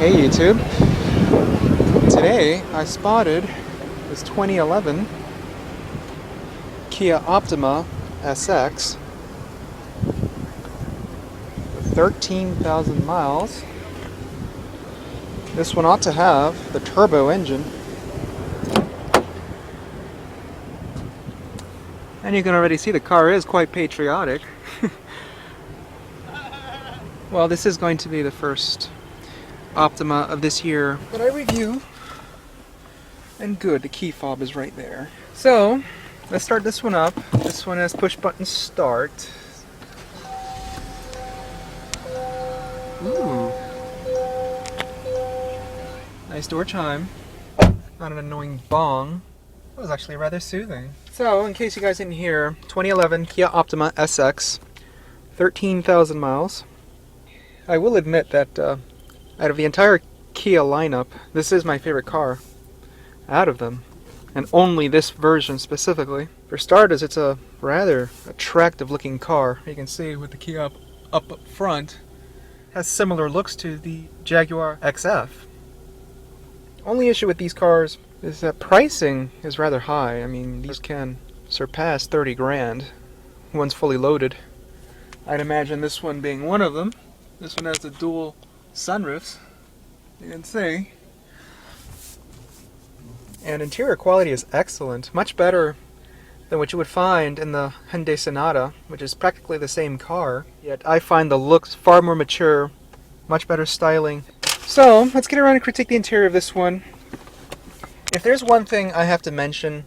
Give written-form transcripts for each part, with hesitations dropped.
Hey YouTube. Today I spotted this 2011 Kia Optima SX with 13,000 miles. This one ought to have the turbo engine. And you can already see the car is quite patriotic. Well, this is going to be the first Optima of this year that I review. And good, the key fob is right there. So, let's start this one up. This one has push button start. Ooh. Nice door chime. Not an annoying bong. That was actually rather soothing. So, in case you guys didn't hear, 2011 Kia Optima SX, 13,000 miles. I will admit that out of the entire Kia lineup, this is my favorite car out of them, and only this version specifically. For starters, it's a rather attractive looking car. You can see with the Kia up front, has similar looks to the Jaguar XF. Only issue with these cars is that pricing is rather high. I mean, these can surpass 30 grand once fully loaded. I'd imagine this one being one of them. This one has the dual sunroofs, you can see. And interior quality is excellent, much better than what you would find in the Hyundai Sonata, which is practically the same car, yet I find the looks far more mature, much better styling. So, let's get around and critique the interior of this one. If there's one thing I have to mention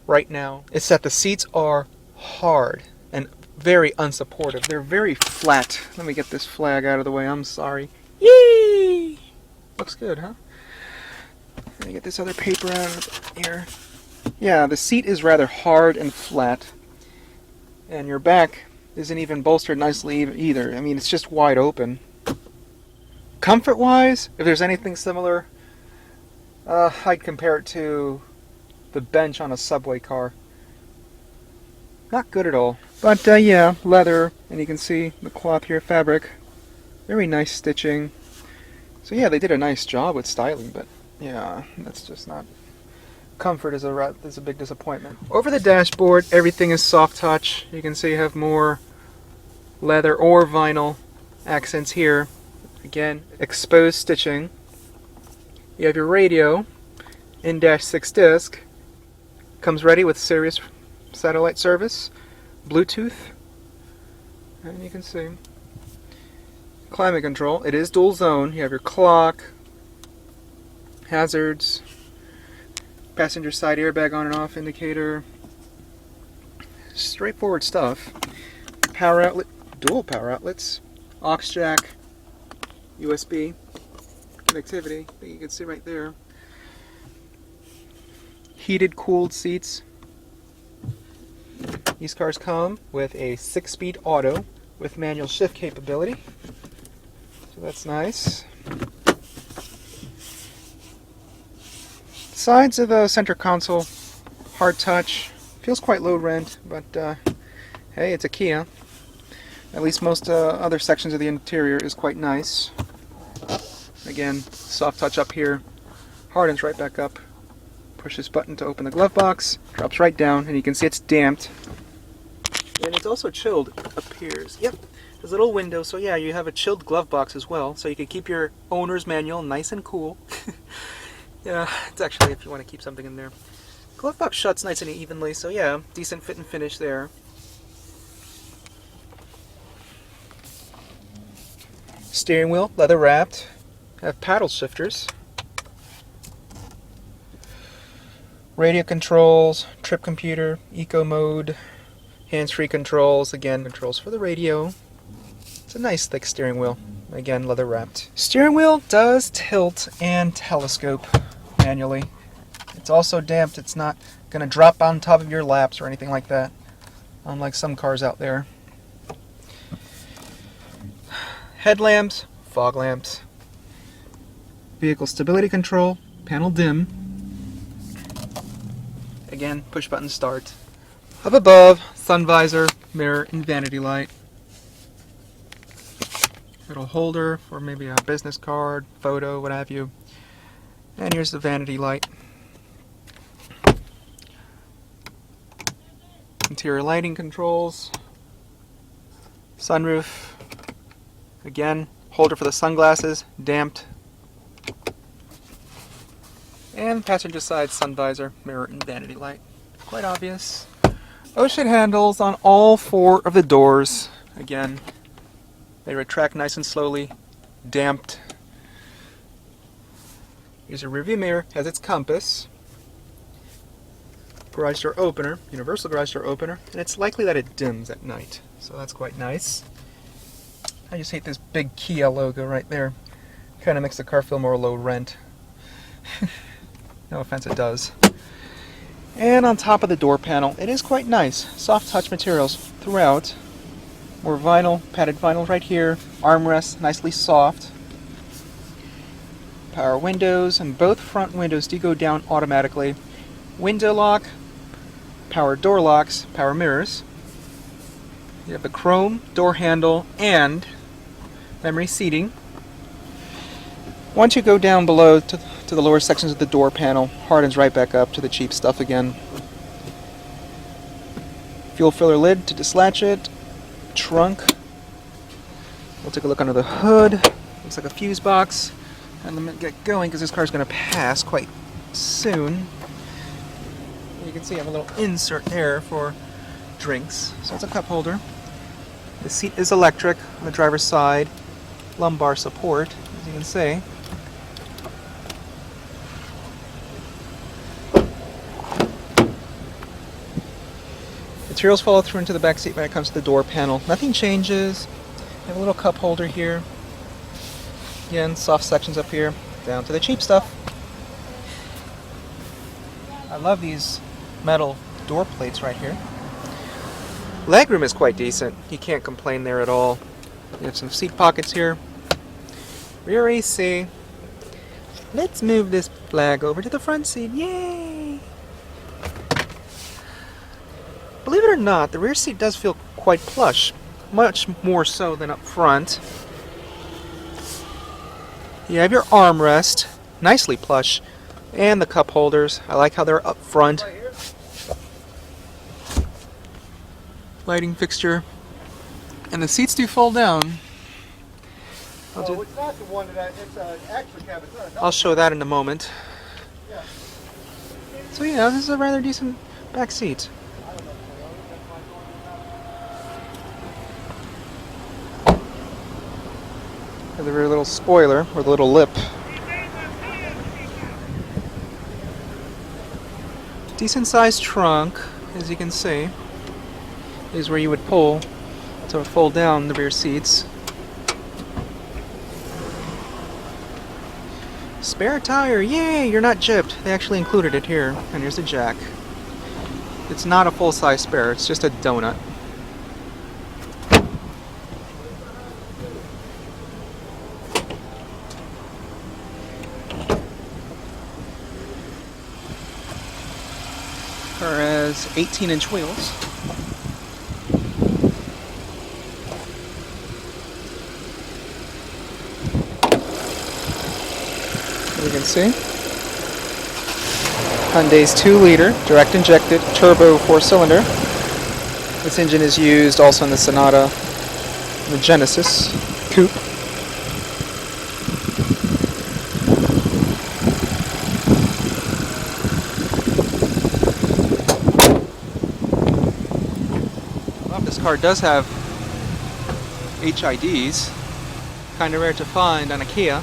right now, it's that the seats are hard and very unsupportive. They're very flat. Let me get this flag out of the way, I'm sorry. Yee! Looks good, huh? Let me get this other paper out of here. Yeah, the seat is rather hard and flat. And your back isn't even bolstered nicely either. I mean, it's just wide open. Comfort-wise, if there's anything similar, I'd compare it to the bench on a subway car. Not good at all. But yeah, leather, and you can see the cloth here, fabric. Very nice stitching. So yeah, they did a nice job with styling, but yeah, that's just not... Comfort is a big disappointment. Over the dashboard, everything is soft touch. You can see you have more leather or vinyl accents here. Again, exposed stitching. You have your radio, in-dash 6 disc. Comes ready with Sirius satellite service, Bluetooth, and you can see climate control. It is dual zone. You have your clock, hazards, passenger side airbag on and off indicator. Straightforward stuff. Power outlet, dual power outlets, aux jack, USB connectivity that you can see right there. Heated, cooled seats. These cars come with a 6-speed auto with manual shift capability, so that's nice. Sides of the center console, hard touch, feels quite low rent, but hey, it's a Kia. At least most other sections of the interior is quite nice. Again, soft touch up here, hardens right back up. Push this button to open the glove box, drops right down, and you can see it's damped. And it's also chilled, it appears. Yep, there's a little window, so yeah, you have a chilled glove box as well, so you can keep your owner's manual nice and cool. Yeah, it's actually if you want to keep something in there. Glove box shuts nice and evenly, so yeah, decent fit and finish there. Steering wheel, leather wrapped. Have paddle shifters. Radio controls, trip computer, eco mode, hands-free controls, again, controls for the radio. It's a nice thick steering wheel, again, leather wrapped. Steering wheel does tilt and telescope manually. It's also damped, it's not going to drop on top of your laps or anything like that, unlike some cars out there. Headlamps, fog lamps, vehicle stability control, panel dim. Again, push button start. Up above, sun visor, mirror, and vanity light. Little holder for maybe a business card, photo, what have you. And here's the vanity light. Interior lighting controls. Sunroof. Again, holder for the sunglasses, damped. And passenger side sun visor, mirror, and vanity light. Quite obvious. Ocean handles on all 4 of the doors. Again, they retract nice and slowly, damped. Here's a rearview mirror, has its compass. Garage door opener, universal garage door opener, and it's likely that it dims at night, so that's quite nice. I just hate this big Kia logo right there. Kind of makes the car feel more low rent. No offense, it does. And on top of the door panel, it is quite nice. Soft touch materials throughout. More vinyl, padded vinyl right here. Armrests, nicely soft. Power windows, and both front windows do go down automatically. Window lock, power door locks, power mirrors. You have the chrome door handle and memory seating. Once you go down below to the lower sections of the door panel, hardens right back up to the cheap stuff again. Fuel filler lid to dislatch it. Trunk. We'll take a look under the hood. Looks like a fuse box. And let me get going because this car is going to pass quite soon. You can see I have a little insert there for drinks. So it's a cup holder. The seat is electric on the driver's side. Lumbar support, as you can see. Materials follow through into the back seat when it comes to the door panel. Nothing changes. You have a little cup holder here. Again, soft sections up here. Down to the cheap stuff. I love these metal door plates right here. Legroom is quite decent. You can't complain there at all. You have some seat pockets here. Rear AC. Let's move this flag over to the front seat. Yay! Believe it or not, the rear seat does feel quite plush. Much more so than up front. You have your armrest. Nicely plush. And the cup holders. I like how they're up front. Lighting fixture. And the seats do fold down. It's not the one that it's an extra cab. It's not a I'll show that in a moment. Yeah. So yeah, this is a rather decent back seat. Have the rear little spoiler, or the little lip. Decent sized trunk, as you can see. Is where you would pull to fold down the rear seats. Spare tire, yay! You're not gypped. They actually included it here. And here's the jack. It's not a full-size spare, it's just a donut. Car has 18-inch wheels. As you can see, Hyundai's 2-liter direct injected turbo 4-cylinder. This engine is used also in the Sonata and the Genesis coupe. Well, this car does have HIDs, kind of rare to find on a Kia.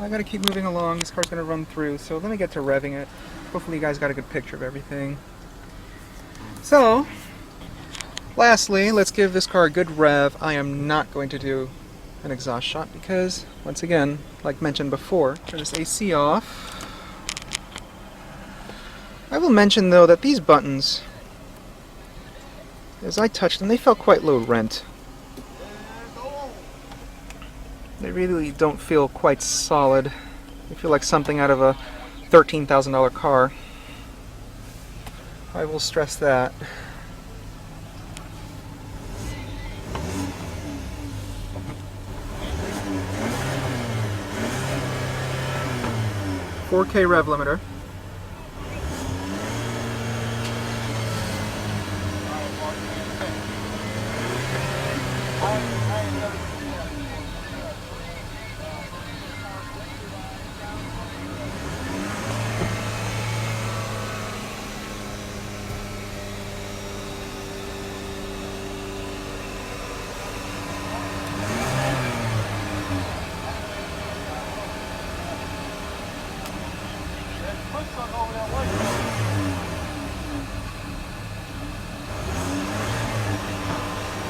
I gotta keep moving along. This car's gonna run through, so let me get to revving it. Hopefully you guys got a good picture of everything. So, lastly, let's give this car a good rev. I am not going to do an exhaust shot because, once again, like mentioned before, turn this AC off. I will mention though that these buttons, as I touched them, they felt quite low rent. They really don't feel quite solid. They feel like something out of a $13,000 car. I will stress that. .4K rev limiter.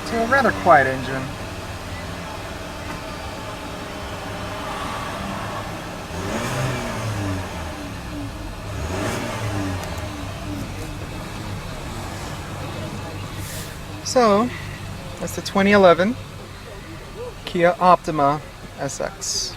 It's a rather quiet engine. So, that's the 2011 Kia Optima SX.